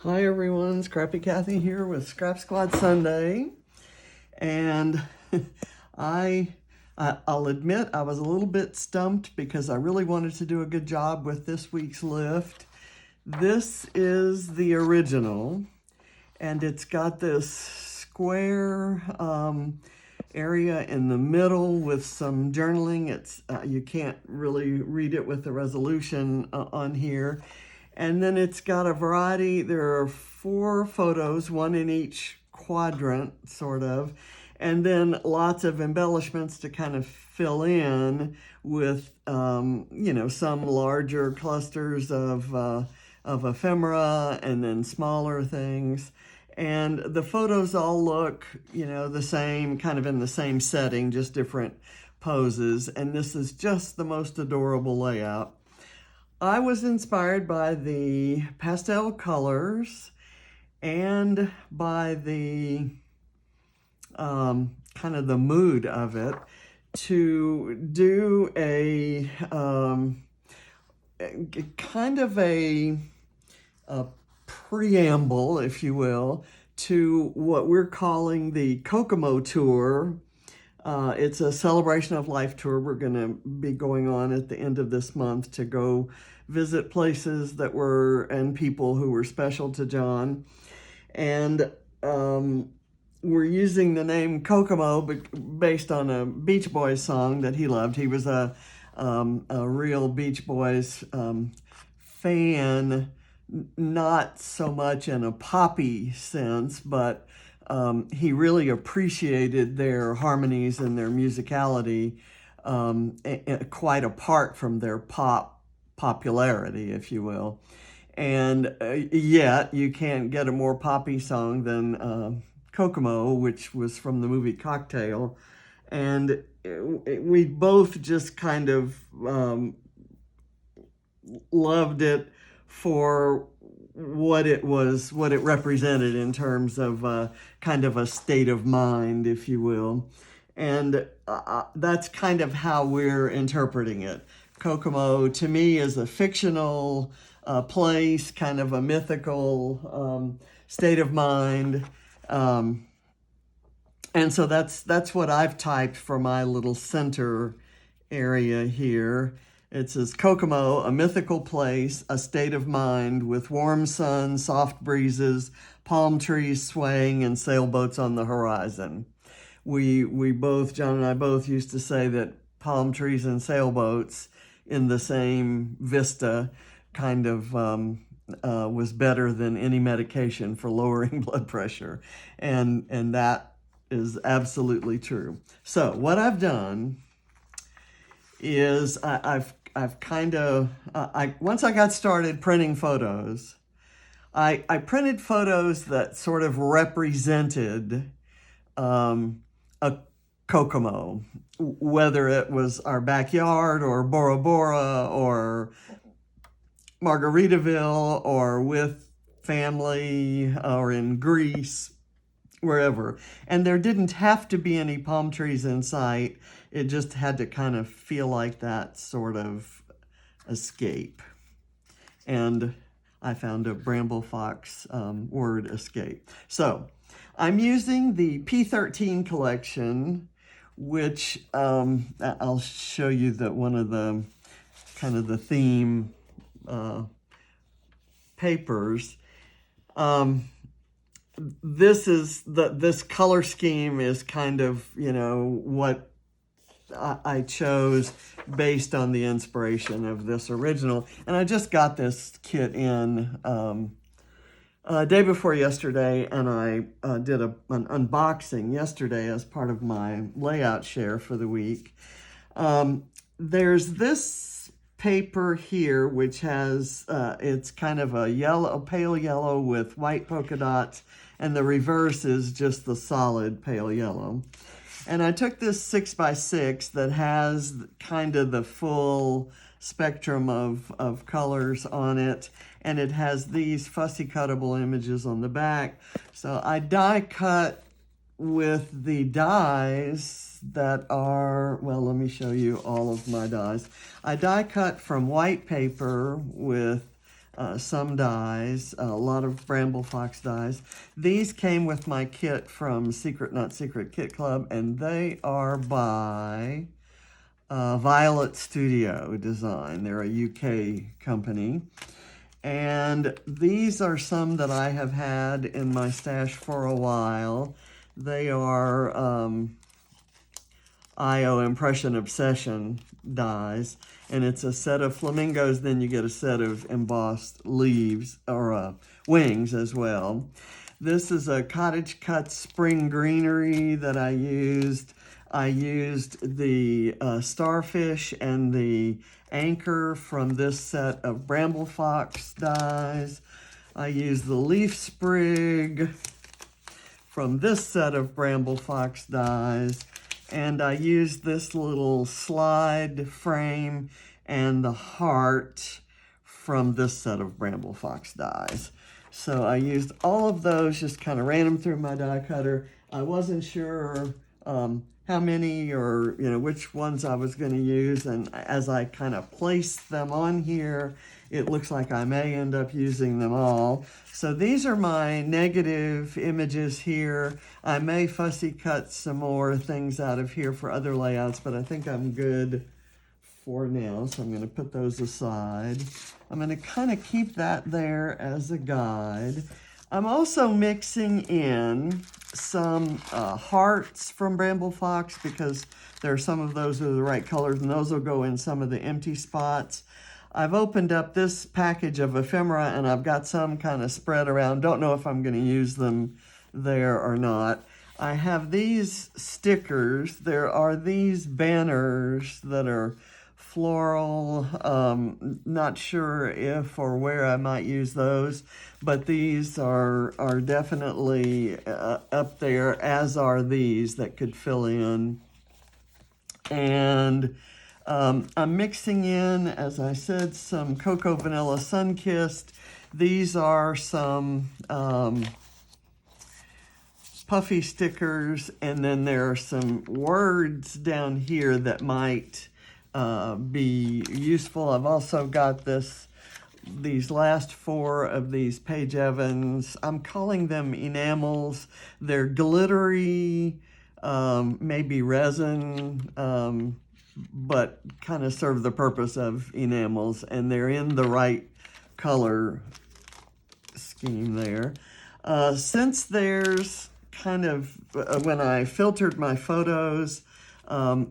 Hi everyone, Scrappy Kathy here with Scrap Squad Sunday, and I, I'll admit I was a little bit stumped because I really wanted to do a good job with this week's lift. This is the original, and it's got this square area in the middle with some journaling. It's you can't really read it with the resolution on here. And then it's got a variety. There are 4 photos, one in each quadrant, sort of, and then lots of embellishments to kind of fill in with, some larger clusters of ephemera and then smaller things. And the photos all look, the same, kind of in the same setting, just different poses. And this is just the most adorable layout. I was inspired by the pastel colors and by the kind of the mood of it to do a kind of a preamble, if you will, to what we're calling the Kokomo Tour. It's a celebration of life tour we're going to be going on at the end of this month to go visit places that were and people who were special to John. And we're using the name Kokomo based on a Beach Boys song that he loved. He was a real Beach Boys fan, not so much in a poppy sense, but he really appreciated their harmonies and their musicality, quite apart from their popularity, if you will. And yet you can't get a more poppy song than Kokomo, which was from the movie Cocktail. And we both just kind of loved it for what it was, what it represented in terms of kind of a state of mind, if you will. And that's kind of how we're interpreting it. Kokomo, to me, is a fictional place, kind of a mythical state of mind. And so that's what I've typed for my little center area here. It says, Kokomo, a mythical place, a state of mind with warm sun, soft breezes, palm trees swaying, and sailboats on the horizon. We both, John and I both used to say that palm trees and sailboats in the same vista kind of was better than any medication for lowering blood pressure. And that is absolutely true. So what I've done is I've kind of, once I got started printing photos, I printed photos that sort of represented a Kokomo, whether it was our backyard or Bora Bora or Margaritaville or with family or in Greece, wherever. And there didn't have to be any palm trees in sight. It just had to kind of feel like that sort of escape. And I found a BrambleFox word escape. So I'm using the P13 collection, which I'll show you that one of the kind of the theme papers. This color scheme is kind of, what I chose based on the inspiration of this original. And I just got this kit in day before yesterday, and I did an unboxing yesterday as part of my layout share for the week. There's this paper here, which has, it's kind of a pale yellow with white polka dots, and the reverse is just the solid pale yellow. And I took this 6x6 that has kind of the full spectrum of colors on it, and it has these fussy cuttable images on the back. So I die cut with the dies that are, well, let me show you all of my dies. I die cut from white paper with some dies, a lot of BrambleFox dies. These came with my kit from Secret Not Secret Kit Club, and they are by Violet Studio Design. They're a UK company. And these are some that I have had in my stash for a while. They are IO Impression Obsession dies, and it's a set of flamingos, then you get a set of embossed leaves, or wings as well. This is a Cottage Cut Spring Greenery that I used. I used the starfish and the anchor from this set of BrambleFox dies. I used the leaf sprig from this set of BrambleFox dies. And I used this little slide frame and the heart from this set of BrambleFox dies. So I used all of those, just kind of ran them through my die cutter. I wasn't sure how many or which ones I was going to use, and as I kind of placed them on here, it looks like I may end up using them all. So these are my negative images here. I may fussy cut some more things out of here for other layouts, but I think I'm good for now, so I'm going to put those aside. I'm going to kind of keep that there as a guide. I'm also mixing in some hearts from BrambleFox, because there are some of those that are the right colors, and those will go in some of the empty spots. I've opened up this package of ephemera, and I've got some kind of spread around. Don't know if I'm going to use them there or not. I have these stickers. There are these banners that are floral. Not sure if or where I might use those, but these are definitely up there, as are these that could fill in. And I'm mixing in, as I said, some Cocoa Vanilla Sunkissed. These are some puffy stickers, and then there are some words down here that might be useful. I've also got these last 4 of these Paige Evans. I'm calling them enamels. They're glittery, maybe resin, but kind of serve the purpose of enamels, and they're in the right color scheme there. Since there's kind of, when I filtered my photos,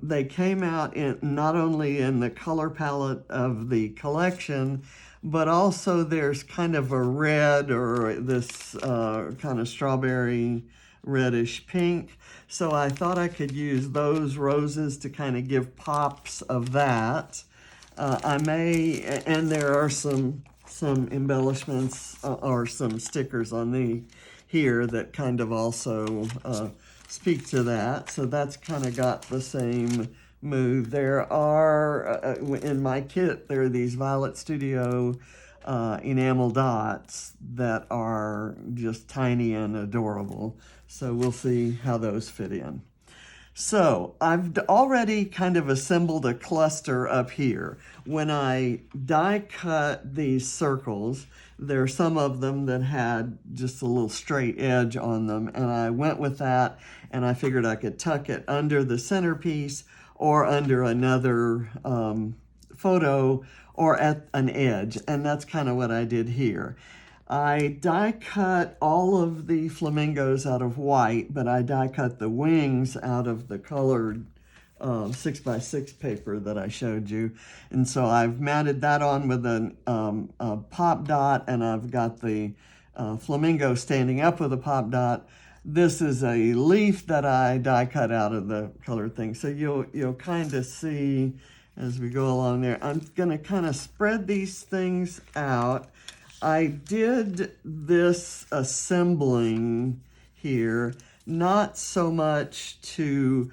they came out not only in the color palette of the collection, but also there's kind of a red, or this kind of strawberry reddish pink. So I thought I could use those roses to kind of give pops of that. I may, and there are some embellishments or some stickers on here that kind of also speak to that. So that's kind of got the same mood. There are, in my kit, there are these Violet Studio enamel dots that are just tiny and adorable. So we'll see how those fit in. So I've already kind of assembled a cluster up here. When I die cut these circles, there are some of them that had just a little straight edge on them, and I went with that, and I figured I could tuck it under the centerpiece or under another photo or at an edge, and that's kind of what I did here. I die cut all of the flamingos out of white, but I die cut the wings out of the colored 6x6 paper that I showed you. And so I've matted that on with a pop dot, and I've got the flamingo standing up with a pop dot. This is a leaf that I die cut out of the colored thing. So you'll kind of see as we go along there. I'm gonna kind of spread these things out. I did this assembling here, not so much to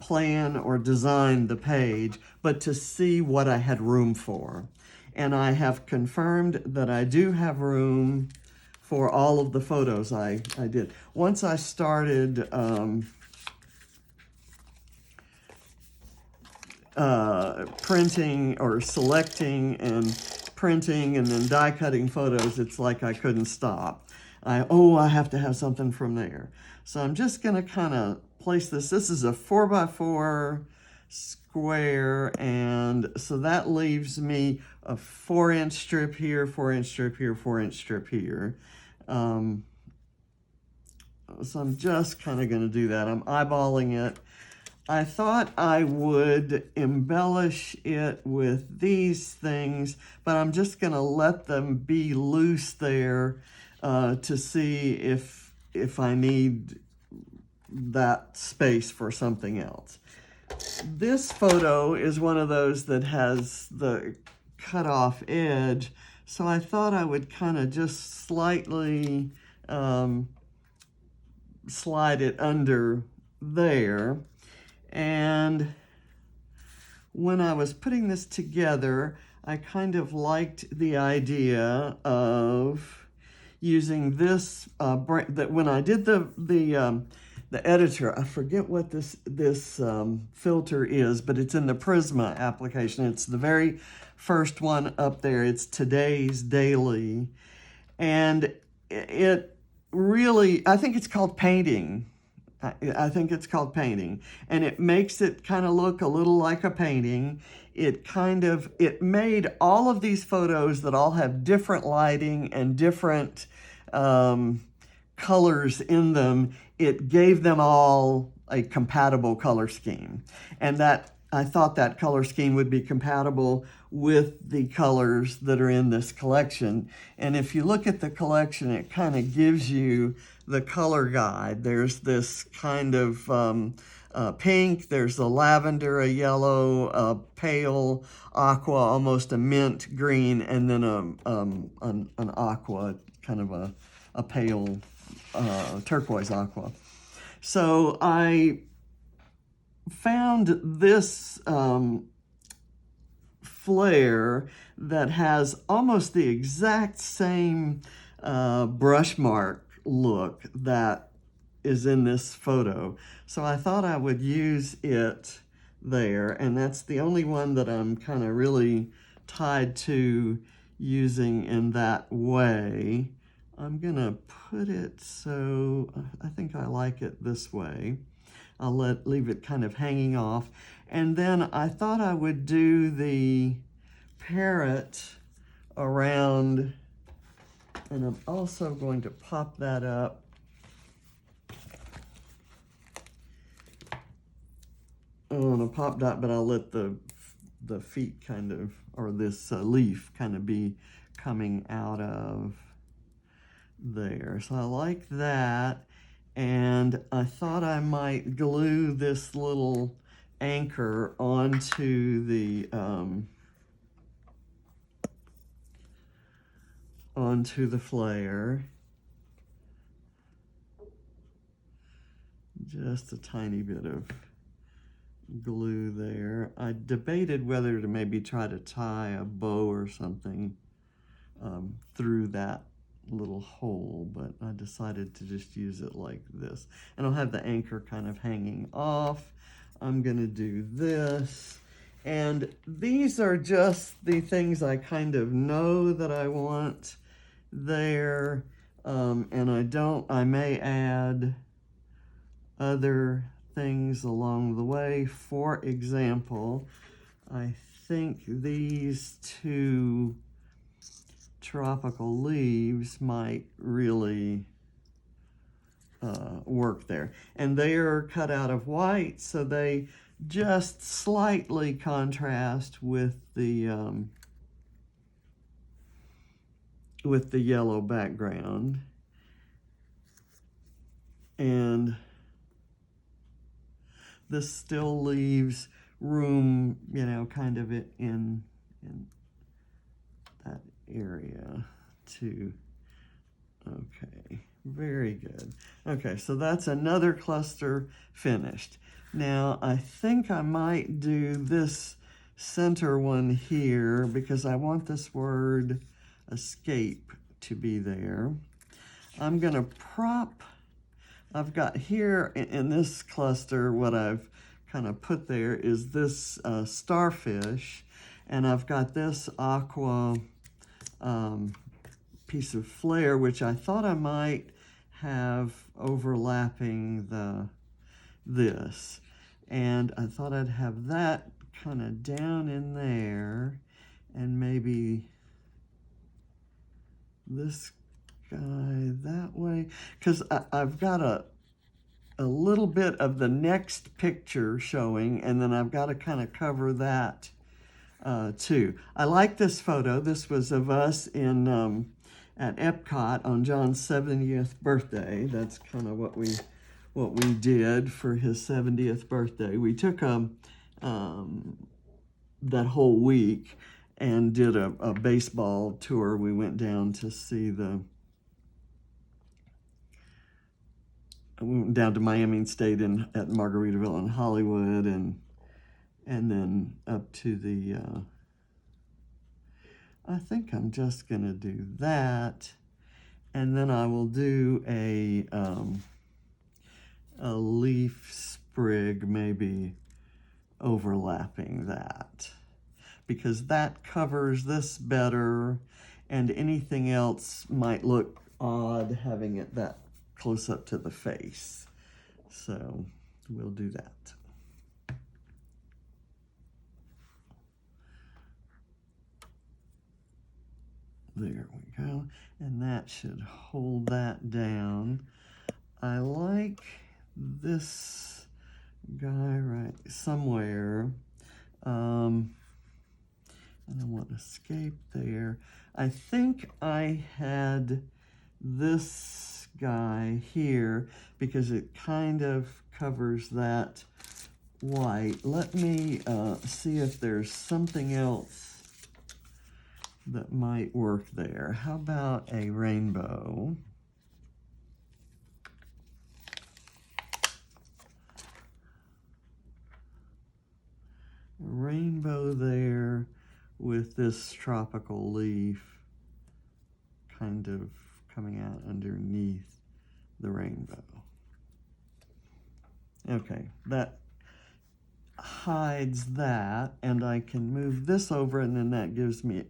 plan or design the page, but to see what I had room for. And I have confirmed that I do have room for all of the photos I did. Once I started printing or selecting and printing and then die cutting photos, it's like I couldn't stop. I have to have something from there. So I'm just gonna kind of place this. This is a 4x4 square, and so that leaves me a 4-inch strip here, 4-inch strip here, 4-inch strip here. So I'm just kind of going to do that. I'm eyeballing it. I thought I would embellish it with these things, but I'm just going to let them be loose there to see if I need that space for something else. This photo is one of those that has the cut off edge, so I thought I would kind of just slightly slide it under there. And when I was putting this together, I kind of liked the idea of using this, that when I did the editor, I forget what this filter is, but it's in the Prisma application. It's the very first one up there. It's Today's Daily. And it really, I think it's called painting. I think it's called painting. And it makes it kind of look a little like a painting. It made all of these photos that all have different lighting and different colors in them. It gave them all a compatible color scheme. And that I thought that color scheme would be compatible with the colors that are in this collection. And if you look at the collection, it kind of gives you the color guide. There's this kind of pink, there's a lavender, a yellow, a pale aqua, almost a mint green, and then an aqua, kind of a pale turquoise aqua. So I found this flare that has almost the exact same brush mark look that is in this photo. So I thought I would use it there, and that's the only one that I'm kind of really tied to using in that way. I'm gonna put it so, I think I like it this way. I'll leave it kind of hanging off. And then I thought I would do the parrot around, and I'm also going to pop that up. On a pop dot, but I'll let the feet kind of, or this leaf kind of be coming out of there. So I like that. And I thought I might glue this little anchor onto the flare. Just a tiny bit of glue there. I debated whether to maybe try to tie a bow or something through that little hole, but I decided to just use it like this. And I'll have the anchor kind of hanging off. I'm gonna do this. And these are just the things I kind of know that I want there. And I may add other things along the way. For example, I think these two tropical leaves might really work there. And they are cut out of white, so they just slightly contrast with the yellow background. And this still leaves room, you know, kind of in that area too. Okay, very good. Okay, so that's another cluster finished. Now I think I might do this center one here because I want this word escape to be there. I'm gonna prop, I've got here in this cluster, what I've kind of put there is this starfish, and I've got this aqua piece of flair, which I thought I might have overlapping this. And I thought I'd have that kind of down in there, and maybe this guy that way, because I've got a little bit of the next picture showing, and then I've got to kind of cover that too. I like this photo. This was of us in at EPCOT on John's 70th birthday. That's kind of what we did for his 70th birthday. We took that whole week and did a baseball tour. We went down to see we went down to Miami and stayed at Margaritaville in Hollywood, and then up to the, I think I'm just gonna do that, and then I will do a leaf sprig maybe overlapping that, because that covers this better, and anything else might look odd having it that close up to the face. So we'll do that. There we go. And that should hold that down. I like this guy right somewhere. And I want to escape there. I think I had this guy here because it kind of covers that white. Let me see if there's something else that might work there. How about a rainbow? A rainbow there with this tropical leaf kind of coming out underneath the rainbow. Okay, that hides that, and I can move this over, and then that gives me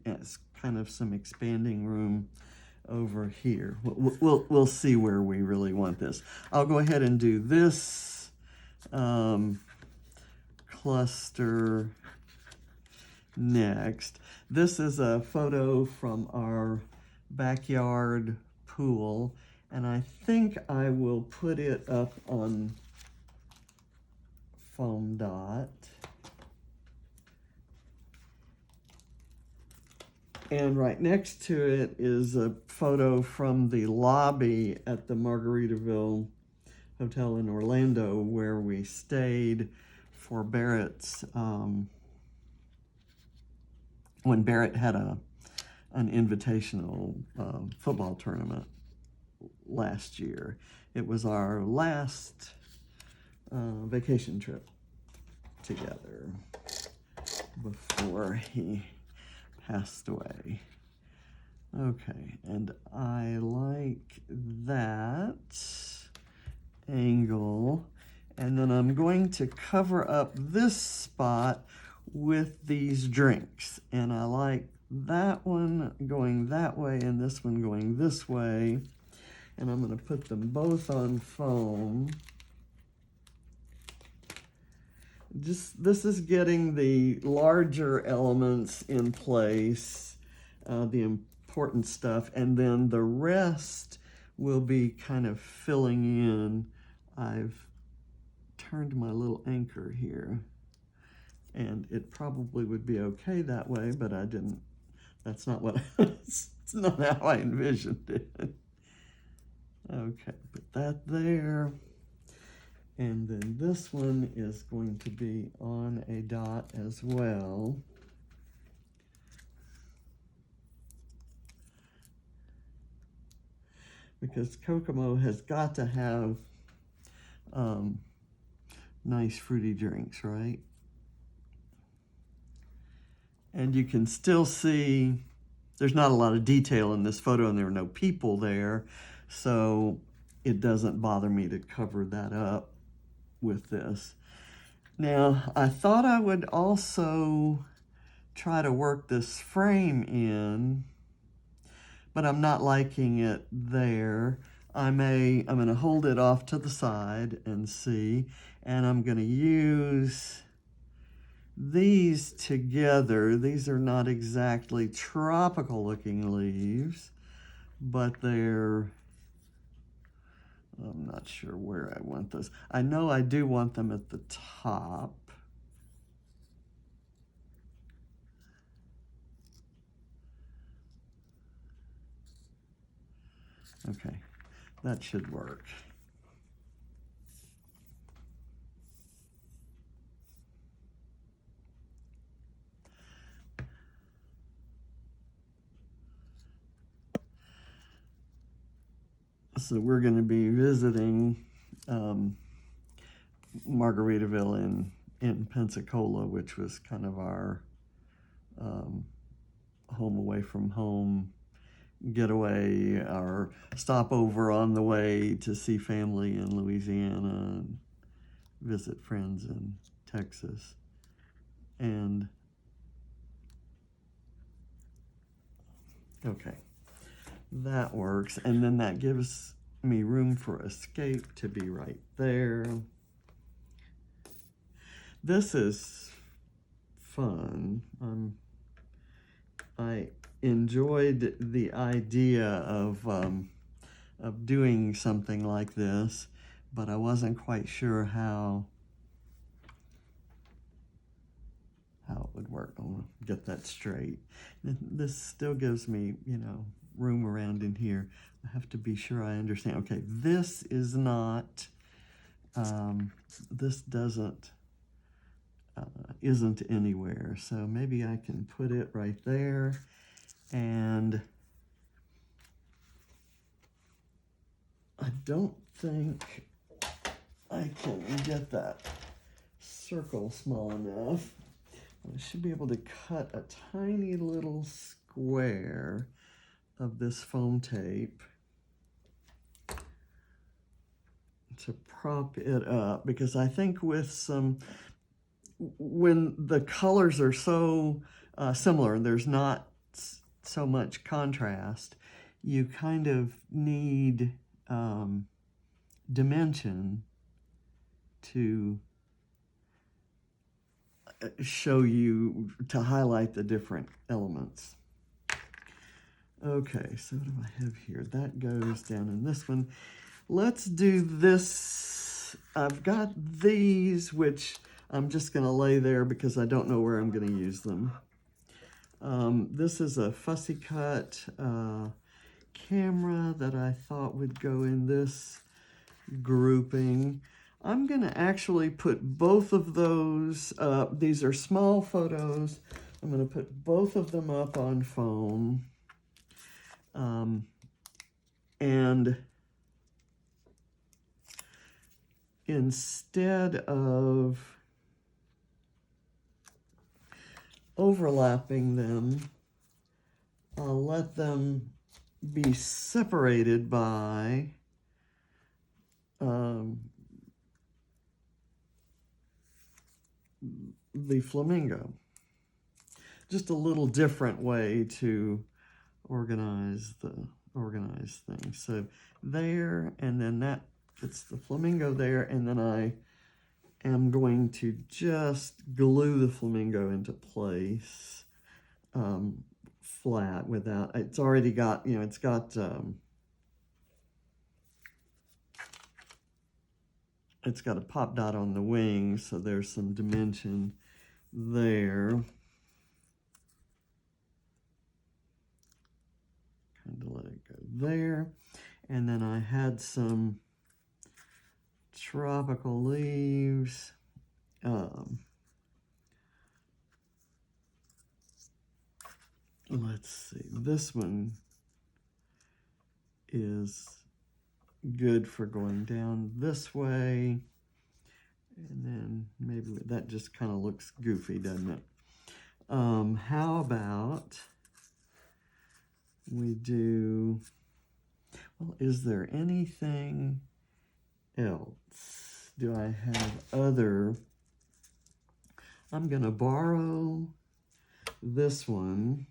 kind of some expanding room over here. We'll see where we really want this. I'll go ahead and do this cluster next. This is a photo from our backyard pool, and I think I will put it up on foam dot. And right next to it is a photo from the lobby at the Margaritaville Hotel in Orlando, where we stayed for Barrett's, when Barrett had an invitational football tournament last year. It was our last vacation trip together before he passed away. Okay, and I like that angle, and then I'm going to cover up this spot with these drinks, and I like that one going that way and this one going this way, and I'm going to put them both on foam. This is getting the larger elements in place, the important stuff, and then the rest will be kind of filling in. I've turned my little anchor here, and it probably would be okay that way, but I didn't. That's not what it's not how I envisioned it. Okay, put that there. And then this one is going to be on a dot as well. Because Kokomo has got to have nice fruity drinks, right? And you can still see there's not a lot of detail in this photo, and there are no people there, so it doesn't bother me to cover that up with this. Now, I thought I would also try to work this frame in, but I'm not liking it there. I'm going to hold it off to the side and see, and I'm going to use these together. These are not exactly tropical looking leaves, but they're, I'm not sure where I want those. I know I do want them at the top. Okay, that should work. So we're going to be visiting Margaritaville in Pensacola, which was kind of our home away from home getaway, our stopover on the way to see family in Louisiana and visit friends in Texas. And okay, that works. And then that gives me room for escape to be right there. This is fun. I enjoyed the idea of doing something like this, but I wasn't quite sure how it would work. I'll get that straight. This still gives me, you know, room around in here. I have to be sure I understand. Okay, this is not, this doesn't, isn't anywhere. So maybe I can put it right there, and I don't think I can get that circle small enough. I should be able to cut a tiny little square of this foam tape to prop it up, because I think with some, when the colors are so similar, there's not so much contrast, you kind of need dimension to show you, to highlight the different elements. Okay, so what do I have here? That goes down in this one. Let's do this. I've got these, which I'm just going to lay there because I don't know where I'm going to use them. This is a fussy cut camera that I thought would go in this grouping. I'm going to actually put both of those up. These are small photos. I'm going to put both of them up on foam. And instead of overlapping them, I'll let them be separated by the flamingo. Just a little different way to organize things. So there, and then that, it's the flamingo there, and then I am going to just glue the flamingo into place flat without, it's already got, you know, it's got a pop dot on the wing, so there's some dimension there. Kind of let it go there. And then I had some tropical leaves. Let's see, this one is good for going down this way. And then maybe that just kind of looks goofy, doesn't it? How about we do, well, is there anything else? Do I have other? I'm going to borrow this one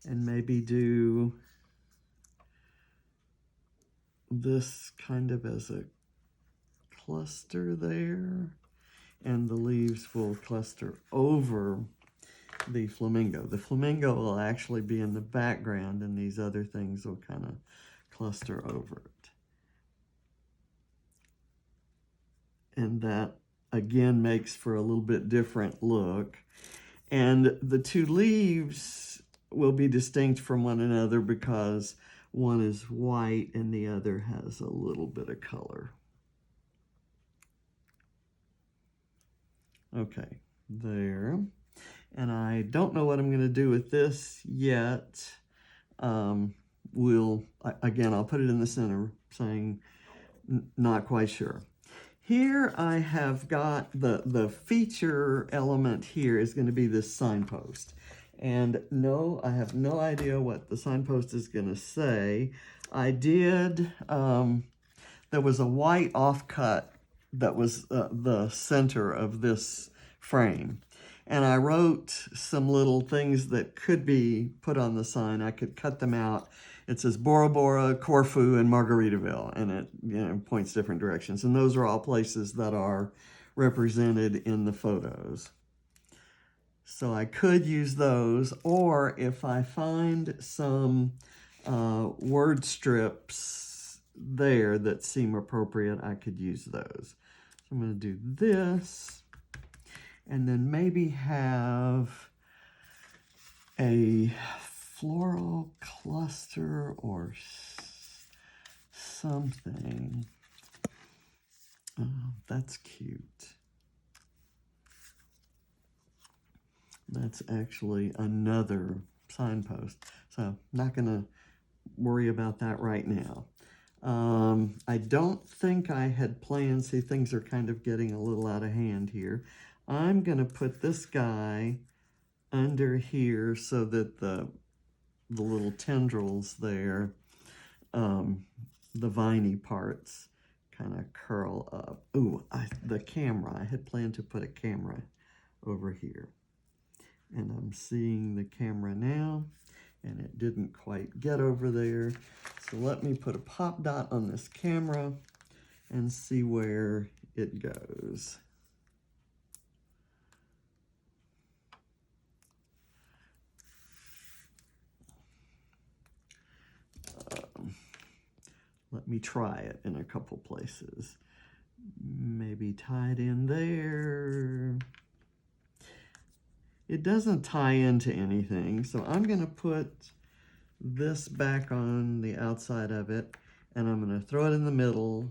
and maybe do this kind of as a cluster there, and the leaves will cluster over the flamingo. The flamingo will actually be in the background, and these other things will kind of cluster over it. And that, again, makes for a little bit different look. And the two leaves will be distinct from one another because one is white and the other has a little bit of color. Okay, there. And I don't know what I'm going to do with this yet. Again, I'll put it in the center, saying not quite sure. Here I have got the feature element here is going to be this signpost. And no, I have no idea what the signpost is going to say. I did, there was a white offcut that was the center of this frame. And I wrote some little things that could be put on the sign. I could cut them out. It says Bora Bora, Corfu, and Margaritaville, and it points different directions. And those are all places that are represented in the photos. So I could use those, or if I find some word strips there that seem appropriate, I could use those. So I'm going to do this, and then maybe have a floral cluster or something. Oh, that's cute. That's actually another signpost. So not going to worry about that right now. I don't think I had planned, see, things are kind of getting a little out of hand here. I'm going to put this guy under here so that the little tendrils there, the viney parts, kind of curl up. Ooh, the camera. I had planned to put a camera over here. And I'm seeing the camera now, and it didn't quite get over there. So let me put a pop dot on this camera and see where it goes. Let me try it in a couple places. Maybe tie it in there. It doesn't tie into anything, so I'm going to put this back on the outside of it, and I'm going to throw it in the middle,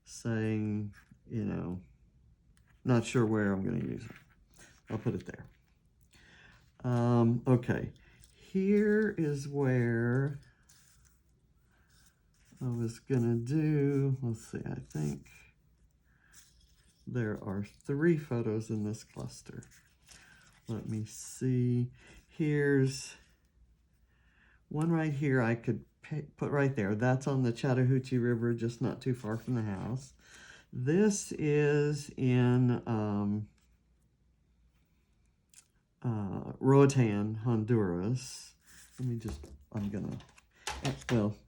saying, you know, not sure where I'm going to use it. I'll put it there. Okay, here is where I was going to do, let's see, I think there are 3 photos in this cluster. Let me see. Here's one right here I could put right there. That's on the Chattahoochee River, just not too far from the house. This is in Roatan, Honduras. Let me just, let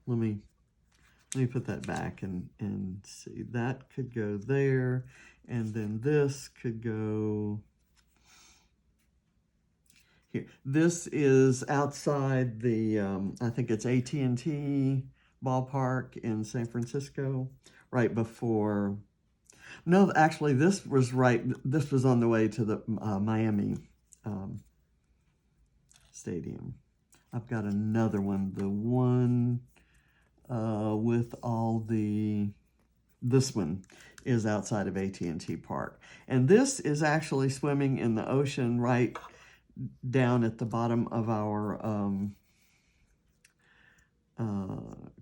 me put that back and see. That could go there, and then this could go here. This is outside the, I think it's AT&T ballpark in San Francisco, right before, no, actually this was on the way to the Miami stadium. I've got another one, the one with all this one is outside of AT&T Park. And this is actually swimming in the ocean right down at the bottom of our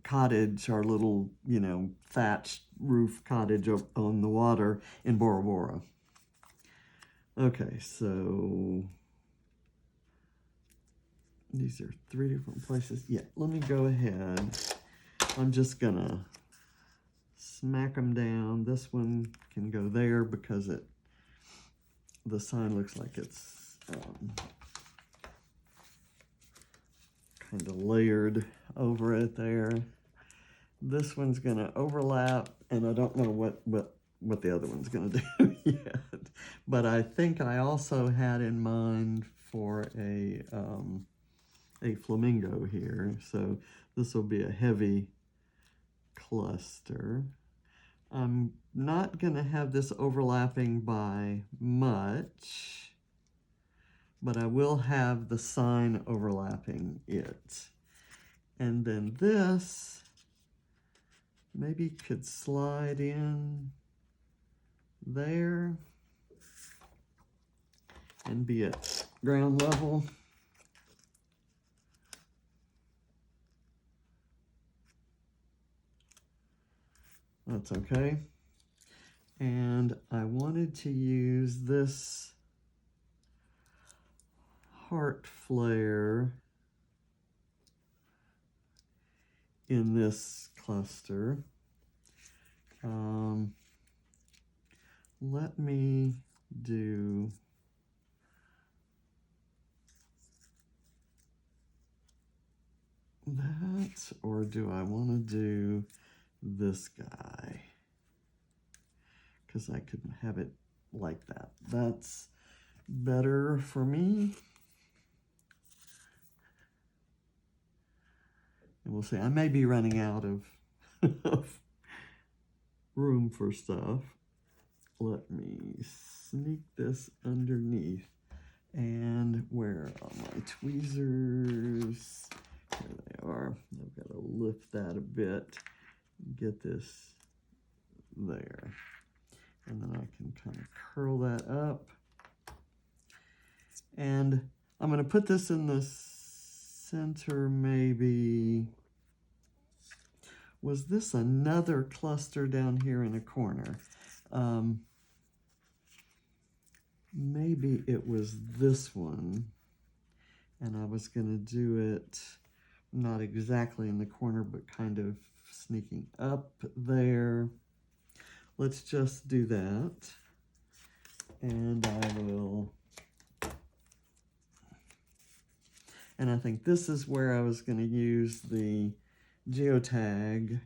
cottage, our little, thatched roof cottage on the water in Bora Bora. Okay, so these are 3 different places. Yeah, let me go ahead. I'm just gonna smack them down. This one can go there because the sign looks like it's kind of layered over it there. this one's going to overlap, and I don't know what the other one's going to do yet. But I think I also had in mind for a flamingo here. So this will be a heavy cluster. I'm not going to have this overlapping by much, but I will have the sign overlapping it. And then this maybe could slide in there and be at ground level. That's okay. And I wanted to use this heart flare in this cluster. Let me do that, or do I want to do this guy? Because I could have it like that. That's better for me. And we'll see. I may be running out of room for stuff. Let me sneak this underneath. And where are my tweezers? Here they are. I've got to lift that a bit. Get this there. And then I can kind of curl that up. And I'm going to put this in the center maybe. Was this another cluster down here in a corner? Maybe it was this one, and I was going to do it not exactly in the corner, but kind of sneaking up there. Let's just do that, and I will, and I think this is where I was going to use the geotag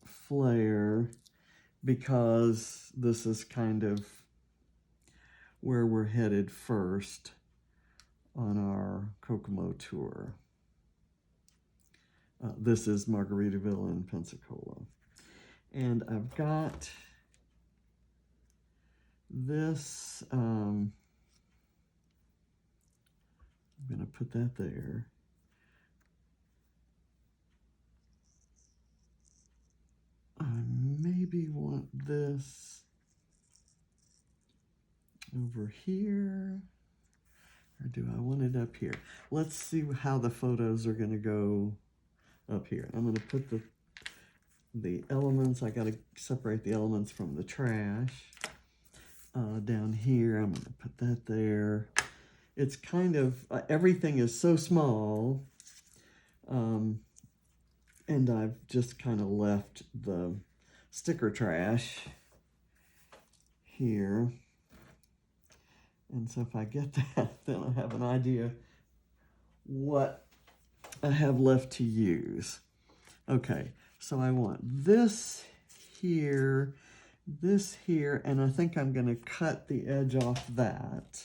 flare, because this is kind of where we're headed first on our Kokomo tour. This is Margaritaville in Pensacola. And I've got this, I'm going to put that there. I maybe want this over here, or do I want it up here? Let's see how the photos are going to go up here. I'm going to put the elements. I got to separate the elements from the trash. Down here, I'm going to put that there. It's kind of, everything is so small, and I've just kind of left the sticker trash here. And so if I get that, then I have an idea what I have left to use. Okay, so I want this here, and I think I'm going to cut the edge off that.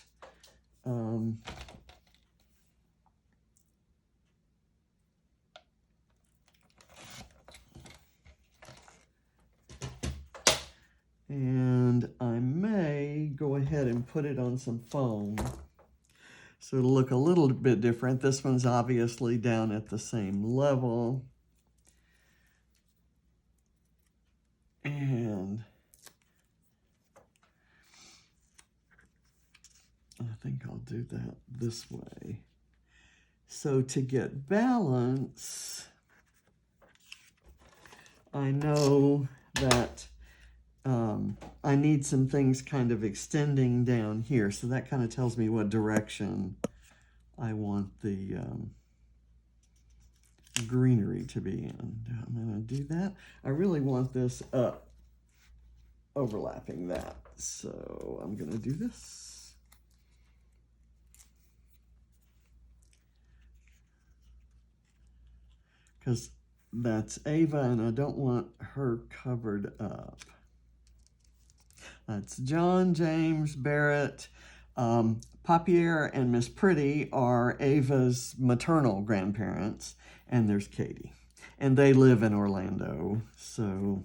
And I may go ahead and put it on some foam, so it'll look a little bit different. This one's obviously down at the same level. And I think I'll do that this way. So to get balance, I know that I need some things kind of extending down here. So that kind of tells me what direction I want the greenery to be in. I'm going to do that. I really want this up, overlapping that. So I'm going to do this. because that's Ava and I don't want her covered up. That's John, James, Barrett. Papier and Miss Pretty are Ava's maternal grandparents, and there's Katie. And they live in Orlando, so,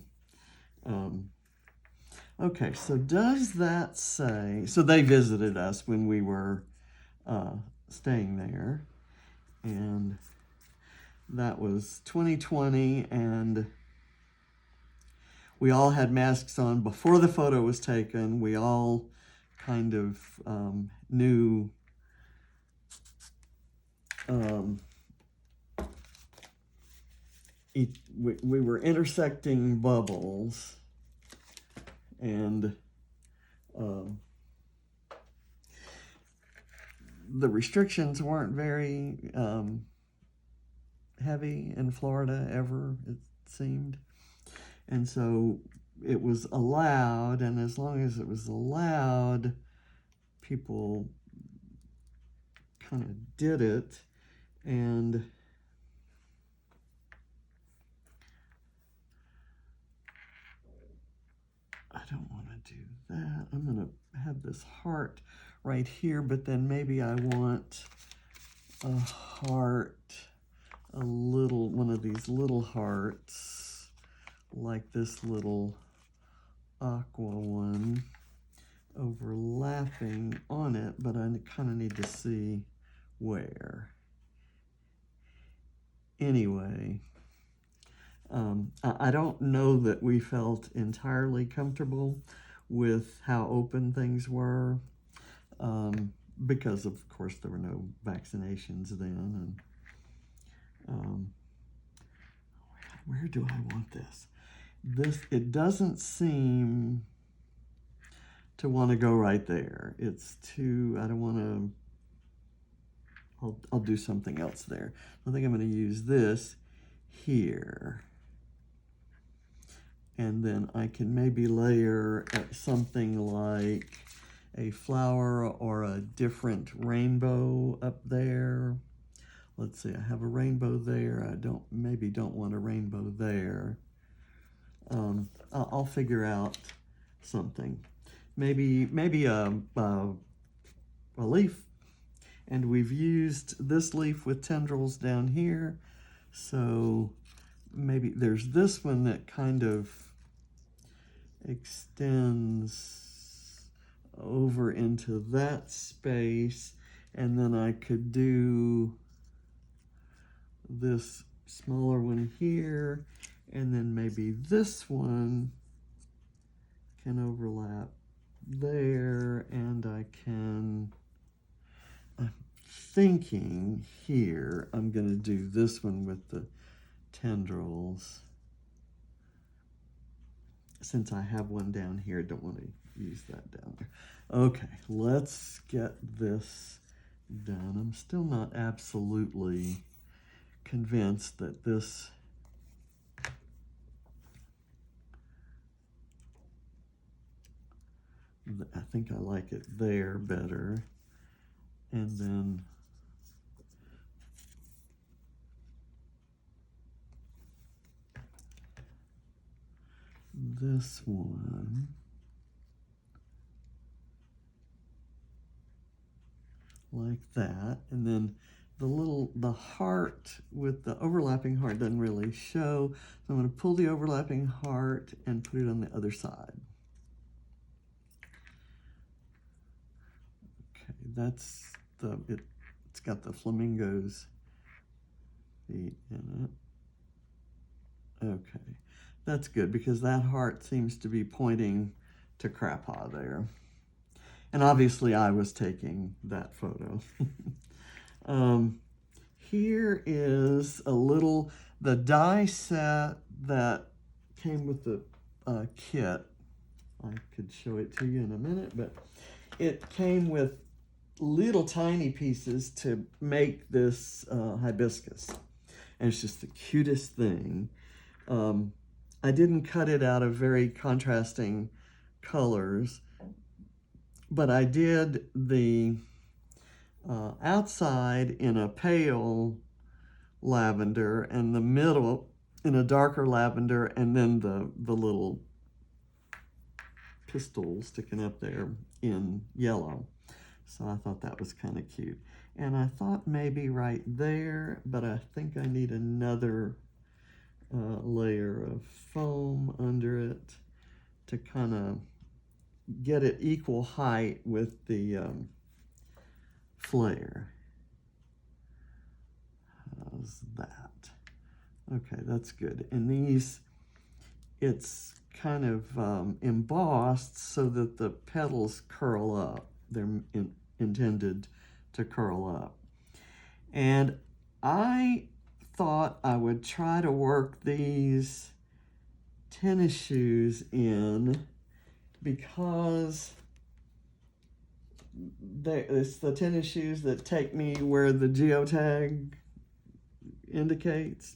okay, so does that say, so they visited us when we were staying there, and that was 2020, and we all had masks on before the photo was taken. We all kind of knew we were intersecting bubbles, and the restrictions weren't very heavy in Florida ever, it seemed. And so it was allowed, and as long as it was allowed, people kind of did it. And I don't want to do that. I'm going to have this heart right here, but then maybe I want a heart, one of these little hearts, like this little aqua one, overlapping on it, but I kind of need to see where. Anyway, I don't know that we felt entirely comfortable with how open things were, because of course there were no vaccinations then. And where do I want this? It doesn't seem to want to go right there. It's too, I don't want to, I'll do something else there. I think I'm going to use this here. And then I can maybe layer something like a flower or a different rainbow up there. Let's see, I have a rainbow there. I maybe don't want a rainbow there. I'll figure out something. Maybe a leaf. And we've used this leaf with tendrils down here. So maybe there's this one that kind of extends over into that space. And then I could do this smaller one here. And then maybe this one can overlap there, and I can, I'm thinking here, I'm going to do this one with the tendrils. Since I have one down here, I don't want to use that down there. Okay, let's get this done. I'm still not absolutely convinced that this I think I like it there better. And then this one. Like that. And then the heart with the overlapping heart doesn't really show. So I'm going to pull the overlapping heart and put it on the other side. That's it's got the flamingo's feet in it. Okay, that's good because that heart seems to be pointing to Craphaw there. And obviously I was taking that photo. Here is the die set that came with the kit. I could show it to you in a minute, but it came with little tiny pieces to make this hibiscus. And it's just the cutest thing. I didn't cut it out of very contrasting colors, but I did the outside in a pale, lavender, and the middle in a darker lavender, and then the little pistils sticking up there in yellow. So I thought that was kind of cute. And I thought maybe right there, but I think I need another layer of foam under it to kind of get it equal height with the flare. How's that? Okay, that's good. And these, it's kind of embossed so that the petals curl up. They're intended to curl up. And I thought I would try to work these tennis shoes in because it's the tennis shoes that take me where the geotag indicates.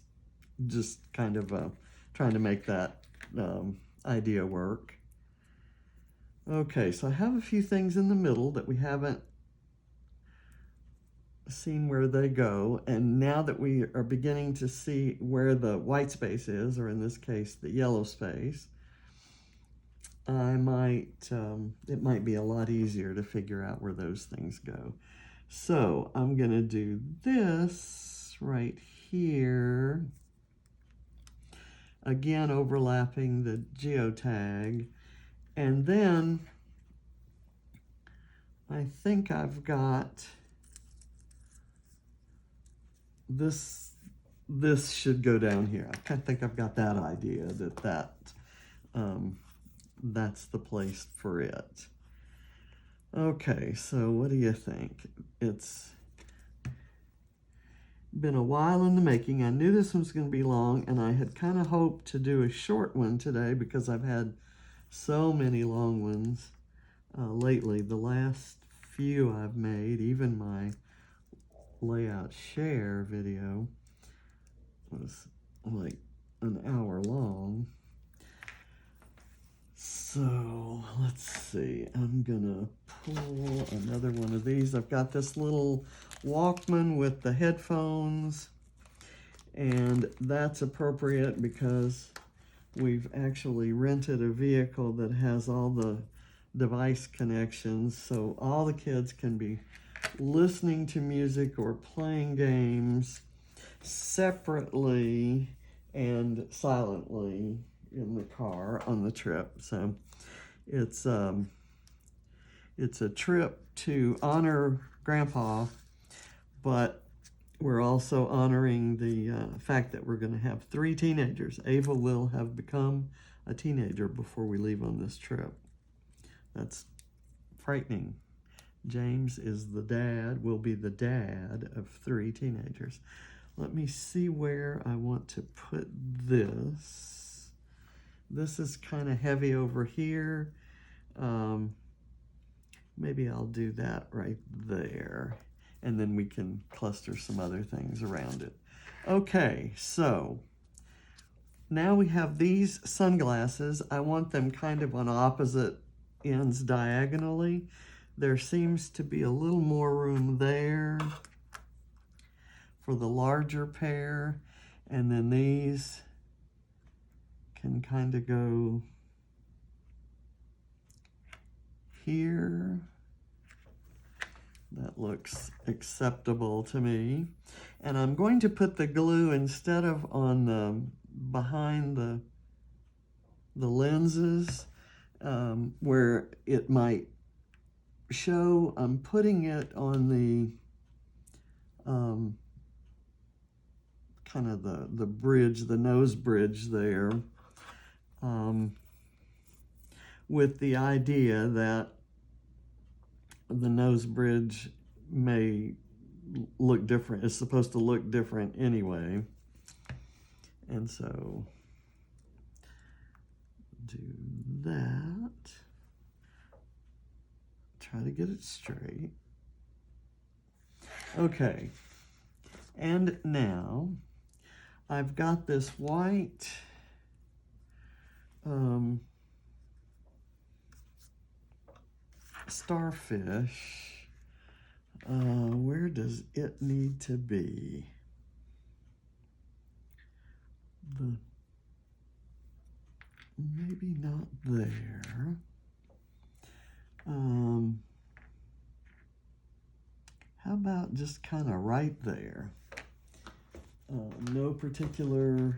Just kind of trying to make that idea work. Okay, so I have a few things in the middle that we haven't seen where they go, and now that we are beginning to see where the white space is, or in this case the yellow space, I might it might be a lot easier to figure out where those things go. So I'm gonna do this right here, again overlapping the geotag, and then I think I've got this should go down here. I think I've got that idea that that's the place for it. Okay, so what do you think? It's been a while in the making. I knew this was going to be long, and I had kind of hoped to do a short one today because I've had so many long ones lately. The last few I've made, even my layout share video, was like an hour long. So let's see, I'm gonna pull another one of these. I've got this little Walkman with the headphones, and that's appropriate because we've actually rented a vehicle that has all the device connections, so all the kids can be listening to music or playing games separately and silently in the car on the trip. So it's a trip to honor Grandpa, but we're also honoring the fact that we're going to have 3 teenagers. Ava will have become a teenager before we leave on this trip. That's frightening. James is the dad, will be the dad of 3 teenagers. Let me see where I want to put this. This is kind of heavy over here. Maybe I'll do that right there, and then we can cluster some other things around it. Okay, so now we have these sunglasses. I want them kind of on opposite ends diagonally. There seems to be a little more room there for the larger pair, and then these can kind of go here. That looks acceptable to me. And I'm going to put the glue instead of on the behind the lenses where it might show. I'm putting it on the kind of the bridge, the nose bridge there, with the idea that the nose bridge may look different. It's supposed to look different anyway. And so do that. Try to get it straight. Okay. And now I've got this white starfish. Where does it need to be? maybe not there. How about just kind of right there? No particular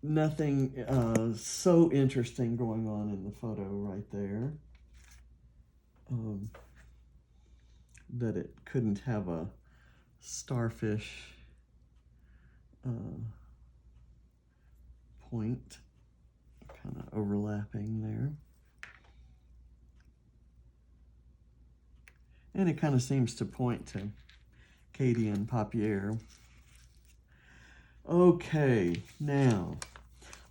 nothing so interesting going on in the photo right there that it couldn't have a starfish point kind of overlapping there. And it kind of seems to point to Katie and Papier. Okay, now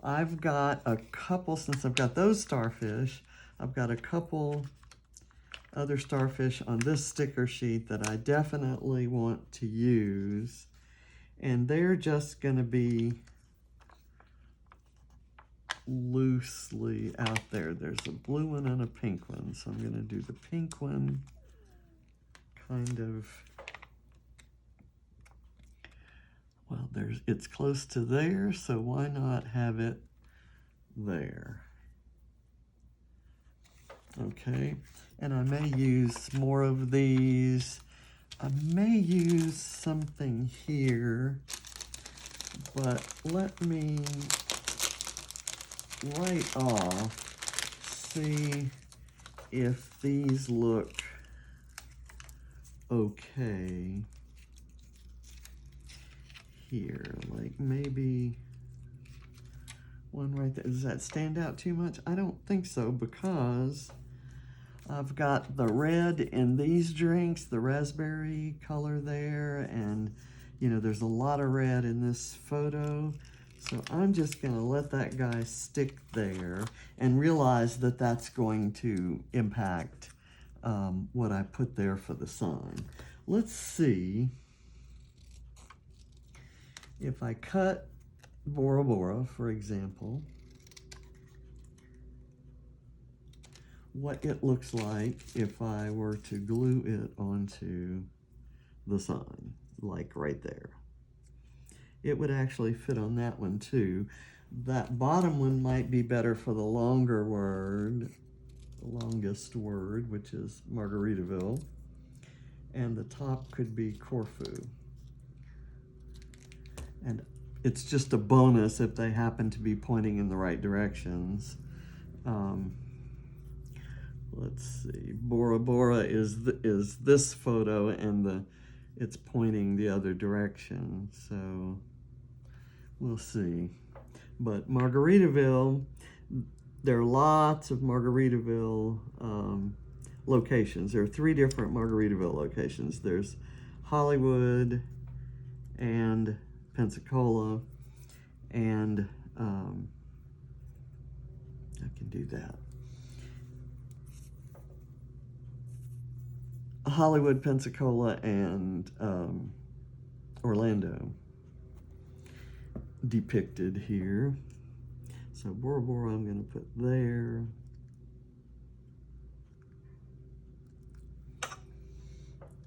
I've got a couple, since I've got those starfish, I've got a couple other starfish on this sticker sheet that I definitely want to use. And they're just going to be loosely out there. There's a blue one and a pink one. So I'm going to do the pink one kind of, well, it's close to there, so why not have it there? Okay, and I may use more of these. I may use something here, but let me right off see if these look okay here. Like maybe one right there. Does that stand out too much? I don't think so, because I've got the red in these drinks, the raspberry color there, and you know, there's a lot of red in this photo. So I'm just gonna let that guy stick there and realize that that's going to impact what I put there for the sign. Let's see if I cut Bora Bora, for example, what it looks like if I were to glue it onto the sign, like right there. It would actually fit on that one too. That bottom one might be better for the longer word, the longest word, which is Margaritaville, and the top could be Corfu. And it's just a bonus if they happen to be pointing in the right directions. Let's see, Bora Bora is this photo, and it's pointing the other direction, so we'll see. But Margaritaville, there are lots of Margaritaville locations. There are 3 different Margaritaville locations. There's Hollywood and Pensacola, and I can do that. Hollywood, Pensacola, and Orlando depicted here. So Bora Bora I'm going to put there.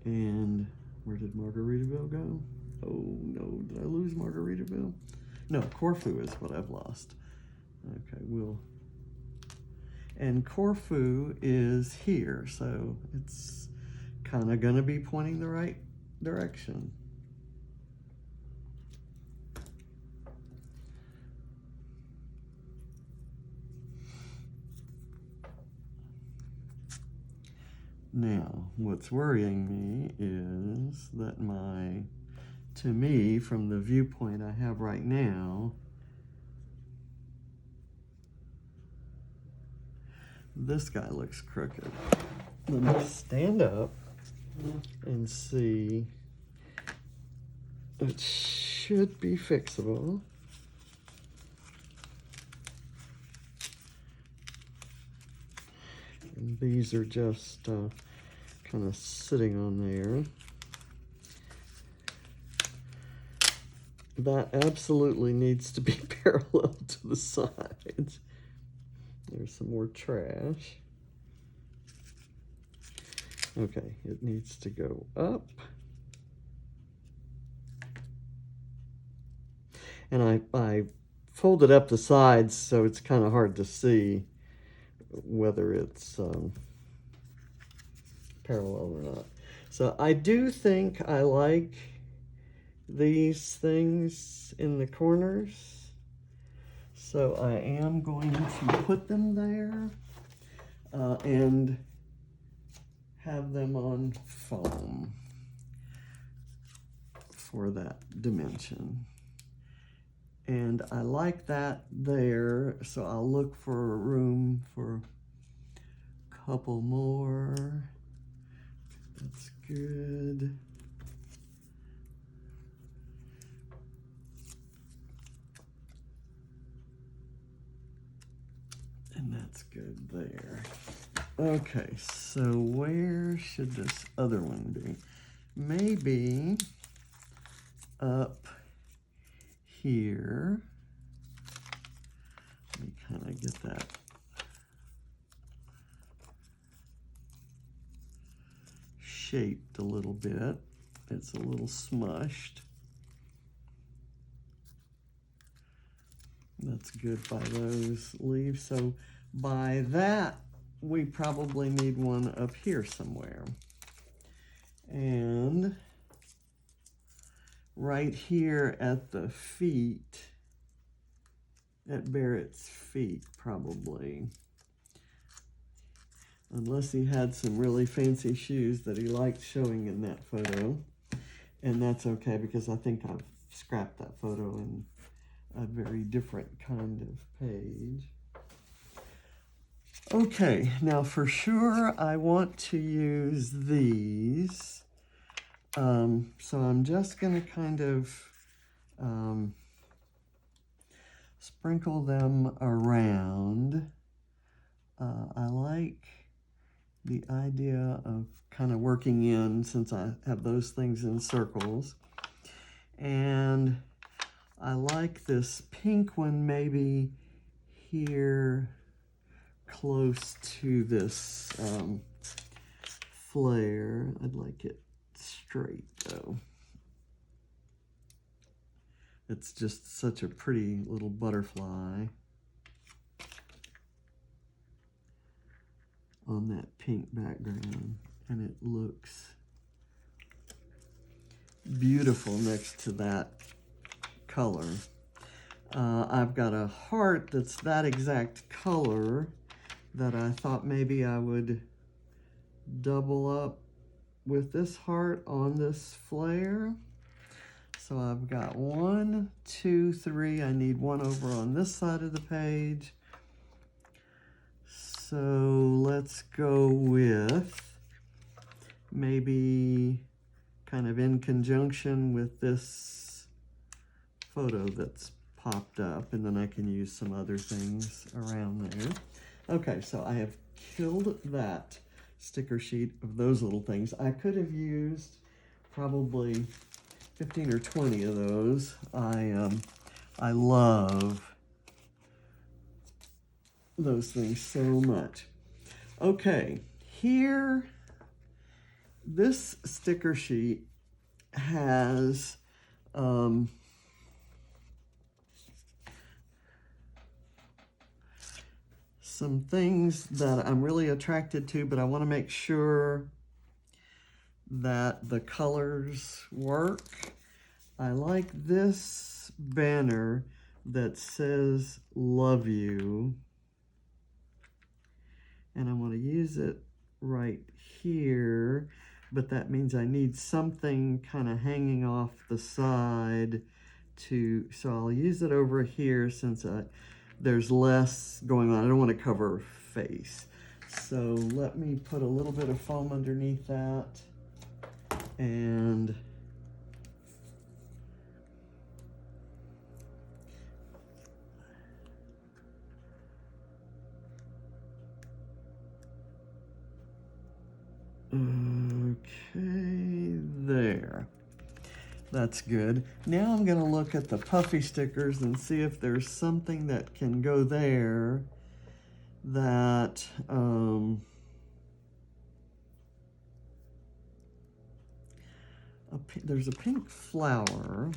And where did Margaritaville go? Oh no, did I lose Margaritaville? No, Corfu is what I've lost. Okay, and Corfu is here, so it's kind of going to be pointing the right direction. Now, what's worrying me is that to me, from the viewpoint I have right now, this guy looks crooked. Let me stand up and see. It should be fixable. And these are just kind of sitting on there. That absolutely needs to be parallel to the side. There's some more trash. Okay, it needs to go up. And I folded up the sides so it's kind of hard to see whether it's parallel or not. So I do think I like these things in the corners. So I am going to put them there and have them on foam for that dimension. And I like that there, so I'll look for room for a couple more. That's good. And that's good there. Okay, so where should this other one be? Maybe up here. Let me kind of get that shaped a little bit. It's a little smushed. That's good by those leaves. So by that, we probably need one up here somewhere. And right here at the feet, at Barrett's feet, probably. Unless he had some really fancy shoes that he liked showing in that photo. And that's okay, because I think I've scrapped that photo in a very different kind of page. Okay, now for sure I want to use these. So I'm just going to kind of sprinkle them around. I like the idea of kind of working in, since I have those things in circles. And I like this pink one maybe here close to this flare. I'd like it straight though. It's just such a pretty little butterfly on that pink background, and it looks beautiful next to that color. I've got a heart that's that exact color that I thought maybe I would double up with this heart on this flare. So I've got 1, 2, 3. I need one over on this side of the page. So let's go with maybe kind of in conjunction with this photo that's popped up, and then I can use some other things around there. Okay, so I have killed that sticker sheet of those little things. I could have used probably 15 or 20 of those. I love those things so much. Okay, here, this sticker sheet has some things that I'm really attracted to, but I want to make sure that the colors work. I like this banner that says "Love You," and I want to use it right here, but that means I need something kind of hanging off the side so I'll use it over here since there's less going on. I don't want to cover her face. So let me put a little bit of foam underneath that. And okay, there. That's good. Now I'm going to look at the puffy stickers and see if there's something that can go there that there's a pink flower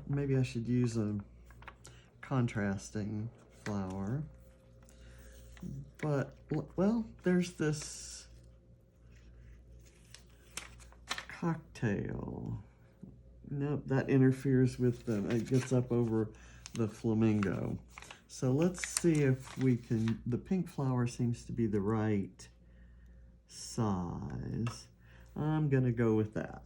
Maybe I should use a contrasting flower. But, well, there's this cocktail. Nope, that interferes with them. It gets up over the flamingo. So let's see if we can, the pink flower seems to be the right size. I'm gonna go with that.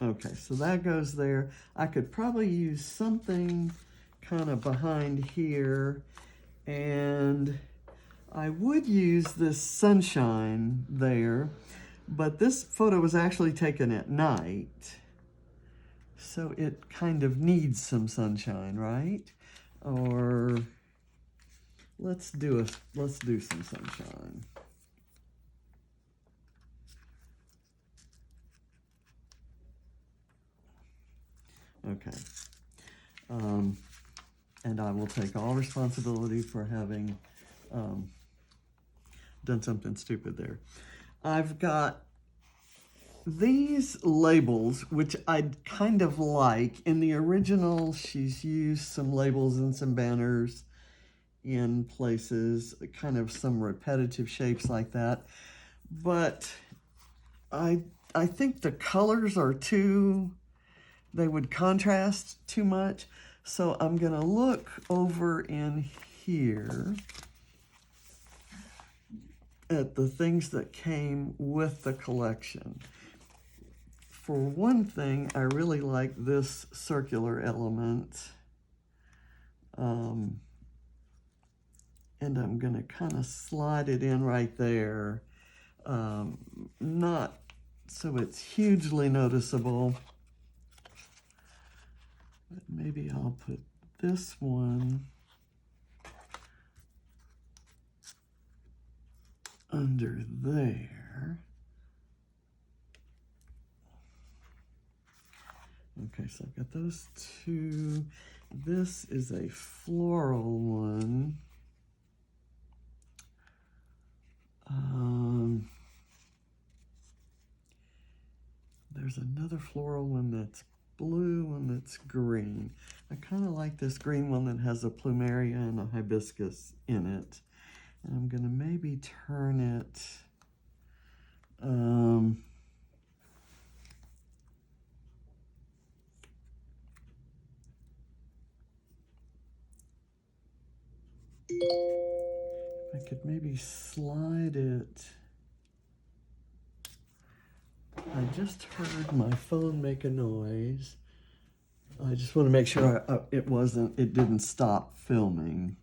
Okay, so that goes there. I could probably use something kind of behind here, and I would use this sunshine there, but this photo was actually taken at night, so it kind of needs some sunshine, right? Or let's do some sunshine. Okay. And I will take all responsibility for having done something stupid there. I've got these labels, which I'd kind of like. In the original, she's used some labels and some banners in places, kind of some repetitive shapes like that. But I think the colors are they would contrast too much. So I'm gonna look over in here at the things that came with the collection. For one thing, I really like this circular element. And I'm gonna kind of slide it in right there. Not so it's hugely noticeable. But maybe I'll put this one under there. Okay, so I've got those two. This is a floral one. There's another floral one that's blue, one that's green. I kind of like this green one that has a plumeria and a hibiscus in it. And I'm gonna maybe turn it, I could maybe slide it. I just heard my phone make a noise. I just want to make sure it didn't stop filming,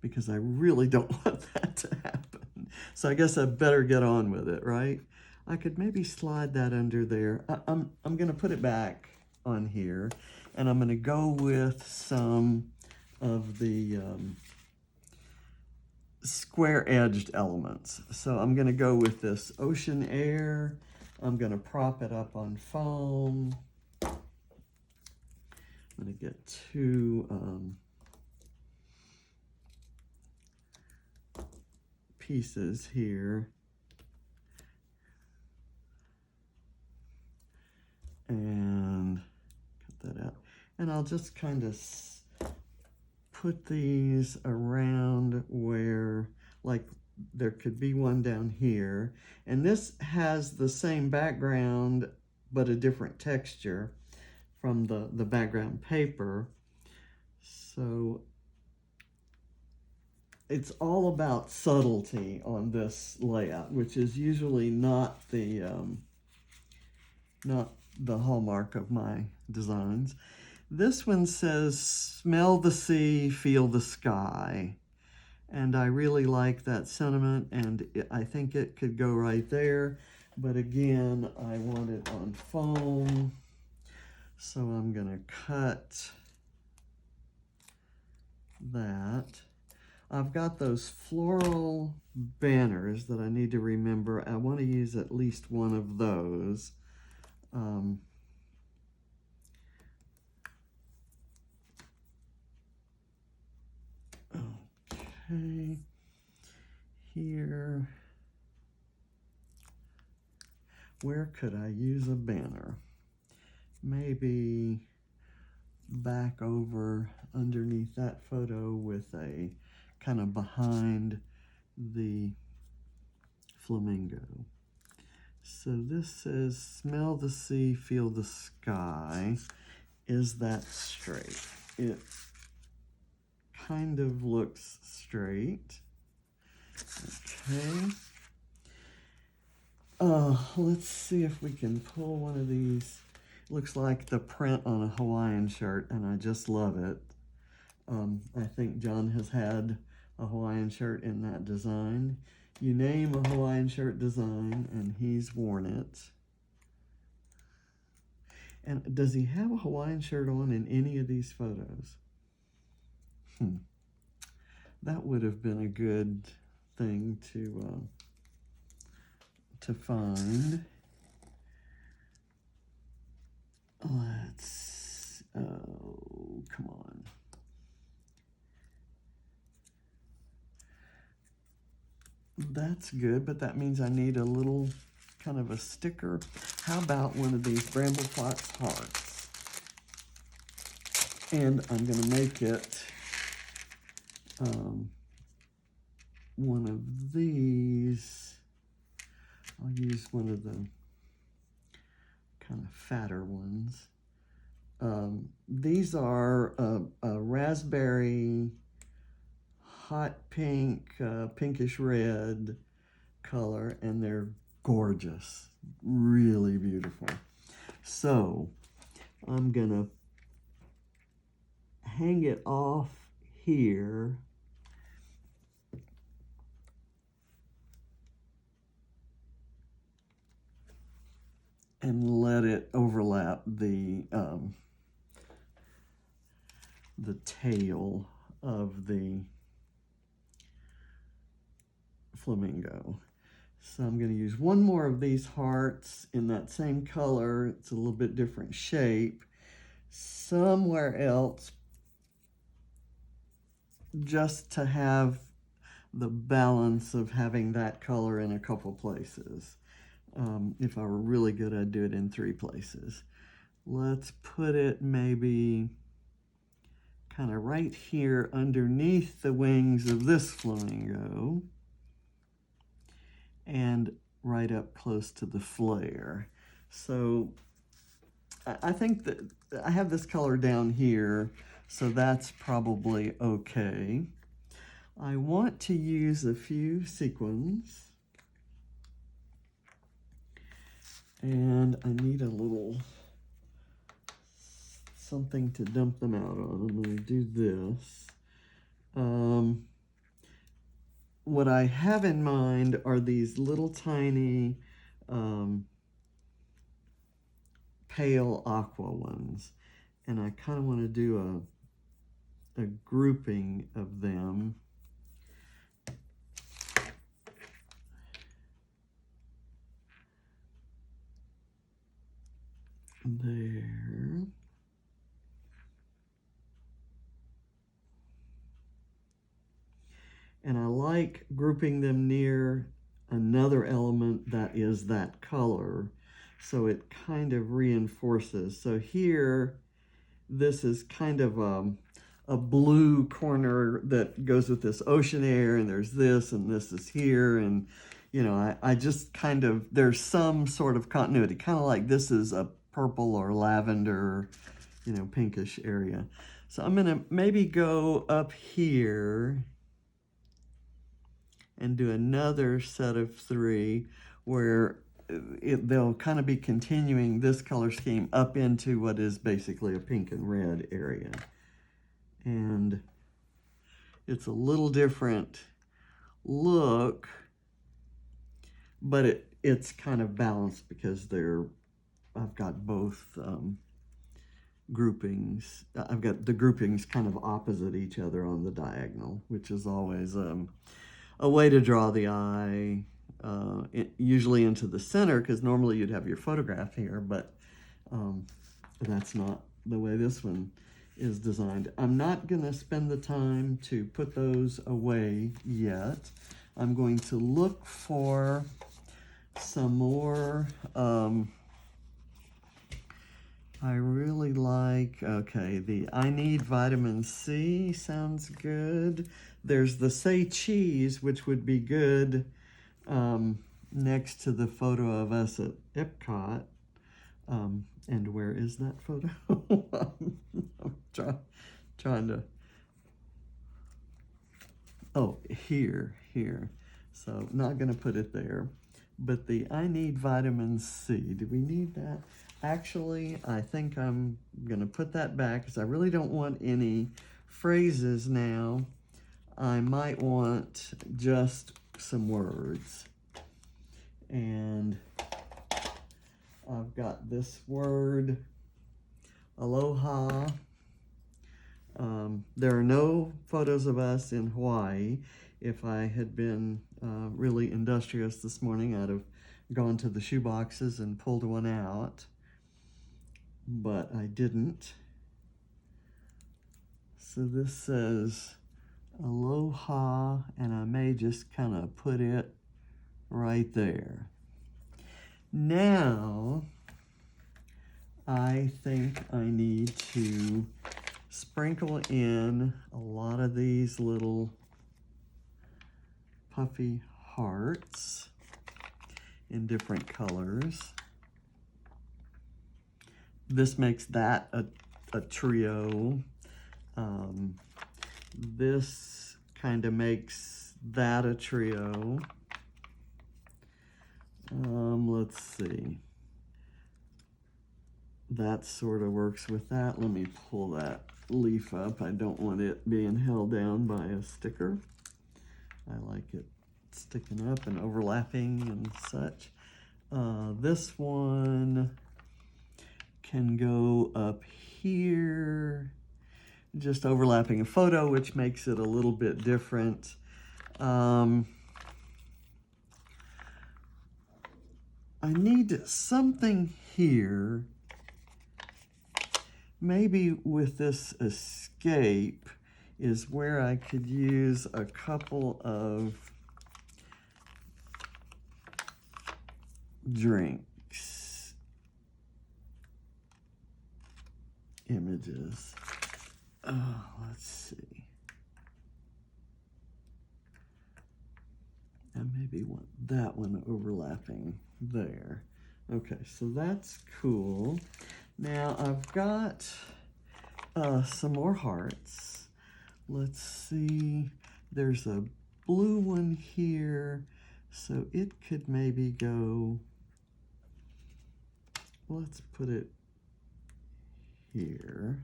because I really don't want that to happen. So I guess I better get on with it, right? I could maybe slide that under there. I'm gonna put it back on here, and I'm gonna go with some of the square-edged elements. So I'm gonna go with this ocean air. I'm gonna prop it up on foam. I'm gonna get two pieces here. And cut that out. And I'll just kind of put these around where, like, there could be one down here. And this has the same background, but a different texture from the background paper. So it's all about subtlety on this layout, which is usually not the hallmark of my designs. This one says, smell the sea, feel the sky. And I really like that sentiment, and I think it could go right there. But again, I want it on foam. So I'm gonna cut that. I've got those floral banners that I need to remember. I want to use at least one of those. Okay, here, where could I use a banner? Maybe back over underneath that photo with a kind of behind the flamingo. So this says, smell the sea, feel the sky. Is that straight? It kind of looks straight. Okay. Let's see if we can pull one of these. Looks like the print on a Hawaiian shirt, and I just love it. I think John has had a Hawaiian shirt in that design. You name a Hawaiian shirt design, and he's worn it. And does he have a Hawaiian shirt on in any of these photos? That would have been a good thing to find. Let's, oh, come on. That's good, but that means I need a little kind of a sticker. How about one of these BrambleFox hearts? And I'm going to make it one of these. I'll use one of the kind of fatter ones. These are a raspberry, hot pink, pinkish red color, and they're gorgeous, really beautiful. So I'm gonna hang it off here. And let it overlap the tail of the flamingo. So I'm going to use one more of these hearts in that same color. It's a little bit different shape. Somewhere else, just to have the balance of having that color in a couple places. If I were really good, I'd do it in 3 places. Let's put it maybe kind of right here underneath the wings of this flamingo and right up close to the flare. So I think that I have this color down here, so that's probably okay. I want to use a few sequins. And I need a little something to dump them out on. I'm going to do this. What I have in mind are these little tiny pale aqua ones. And I kind of want to do a grouping of them. There. And I like grouping them near another element that is that color, so it kind of reinforces. So here, this is kind of a blue corner that goes with this ocean air, and there's this, and this is here, and you know, I just kind of, there's some sort of continuity, kind of like this is a purple or lavender, you know, pinkish area. So I'm gonna maybe go up here and do another set of 3 where they'll kind of be continuing this color scheme up into what is basically a pink and red area. And it's a little different look, but it's kind of balanced because I've got both groupings. I've got the groupings kind of opposite each other on the diagonal, which is always a way to draw the eye, usually into the center, because normally you'd have your photograph here, but that's not the way this one is designed. I'm not going to spend the time to put those away yet. I'm going to look for some more I really like, okay, the I Need Vitamin C sounds good. There's the Say Cheese, which would be good next to the photo of us at EPCOT. And where is that photo? I'm trying to, oh, here. So not gonna put it there. But the I Need Vitamin C, do we need that? Actually, I think I'm gonna put that back because I really don't want any phrases now. I might want just some words. And I've got this word, aloha. There are no photos of us in Hawaii. If I had been really industrious this morning, I'd have gone to the shoe boxes and pulled one out, but I didn't. So this says aloha, and I may just kind of put it right there. Now, I think I need to sprinkle in a lot of these little puffy hearts in different colors. This makes that a trio. This kind of makes that a trio. Let's see. That sort of works with that. Let me pull that leaf up. I don't want it being held down by a sticker. I like it sticking up and overlapping and such. This one can go up here, just overlapping a photo, which makes it a little bit different. I need something here. Maybe with this escape is where I could use a couple of drinks images. Let's see. I maybe want that one overlapping there. Okay, so that's cool. Now I've got some more hearts. Let's see, there's a blue one here, so it could maybe go, let's put it here.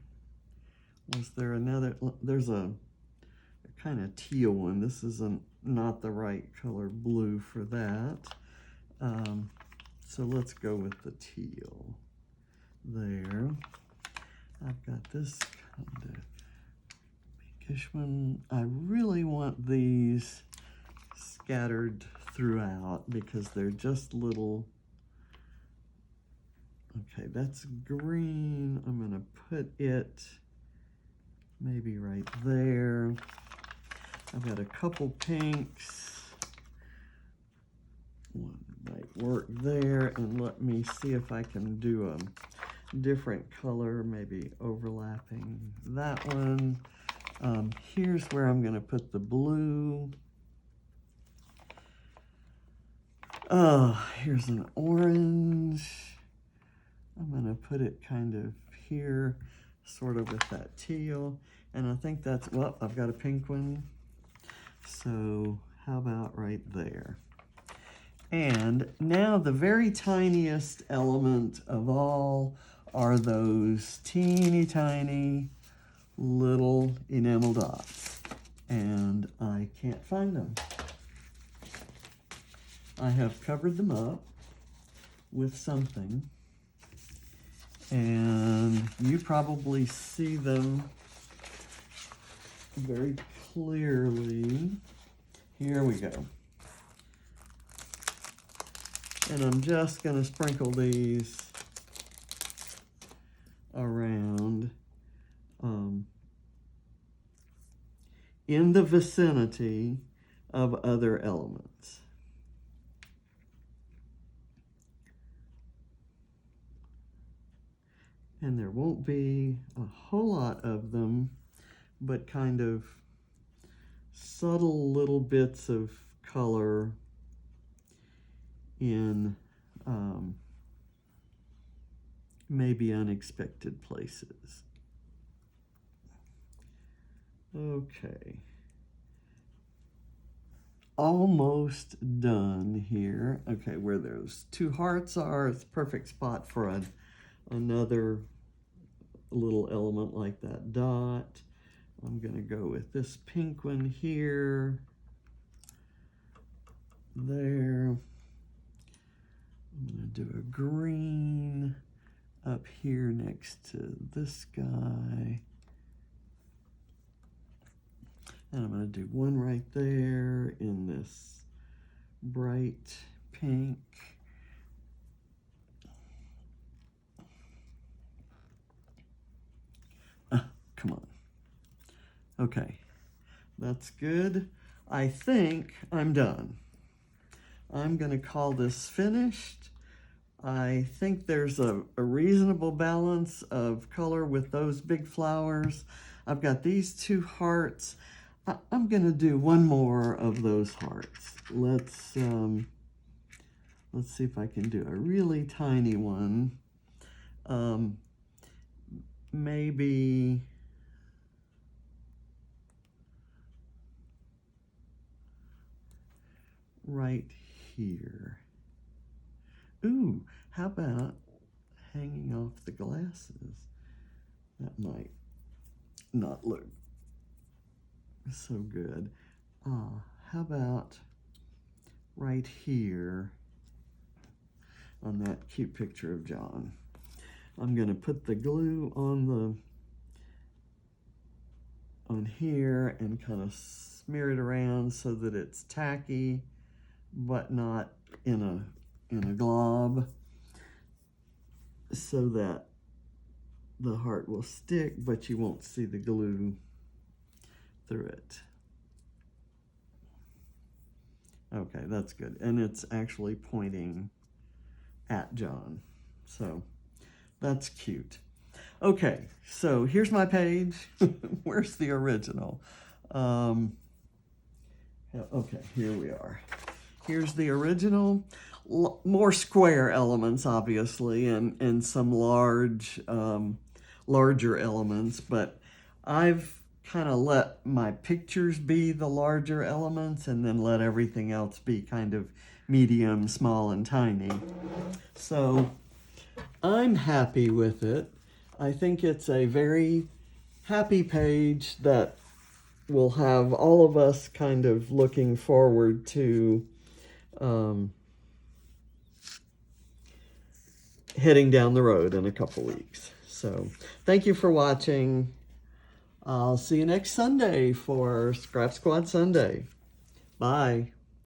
Was there another, there's a kind of teal one. This isn't not the right color blue for that. So let's go with the teal there. I've got this kind of pinkish one. I really want these scattered throughout because they're just little. Okay, that's green. I'm gonna put it maybe right there. I've got a couple pinks. One might work there, and let me see if I can do a different color, maybe overlapping that one. Here's where I'm gonna put the blue. Here's an orange. I'm gonna put it kind of here, sort of with that teal. And I think that's, well, I've got a pink one. So how about right there? And now the very tiniest element of all are those teeny tiny little enamel dots. And I can't find them. I have covered them up with something. And you probably see them very clearly. Here we go. And I'm just going to sprinkle these around in the vicinity of other elements. And there won't be a whole lot of them, but kind of subtle little bits of color in maybe unexpected places. Okay. Almost done here. Okay, where those two hearts are, it's a perfect spot for another little element like that dot. I'm going to go with this pink one here, there. I'm going to do a green up here next to this guy. And I'm going to do one right there in this bright pink. Come on. Okay, that's good. I think I'm done. I'm going to call this finished. I think there's a reasonable balance of color with those big flowers. I've got these two hearts. I'm going to do one more of those hearts. Let's see if I can do a really tiny one. Maybe right here. Ooh, how about hanging off the glasses? That might not look so good. How about right here on that cute picture of John? I'm going to put the glue on here and kind of smear it around so that it's tacky but not in a glob, so that the heart will stick but you won't see the glue through it. Okay, that's good. And it's actually pointing at John. So that's cute. Okay, so here's my page. Where's the original? Okay, here we are. Here's the original. More square elements, obviously, and some larger elements, but I've kind of let my pictures be the larger elements and then let everything else be kind of medium, small, and tiny. So I'm happy with it. I think it's a very happy page that will have all of us kind of looking forward to heading down the road in a couple weeks. So thank you for watching. I'll see you next Sunday for Scrap Squad Sunday. Bye.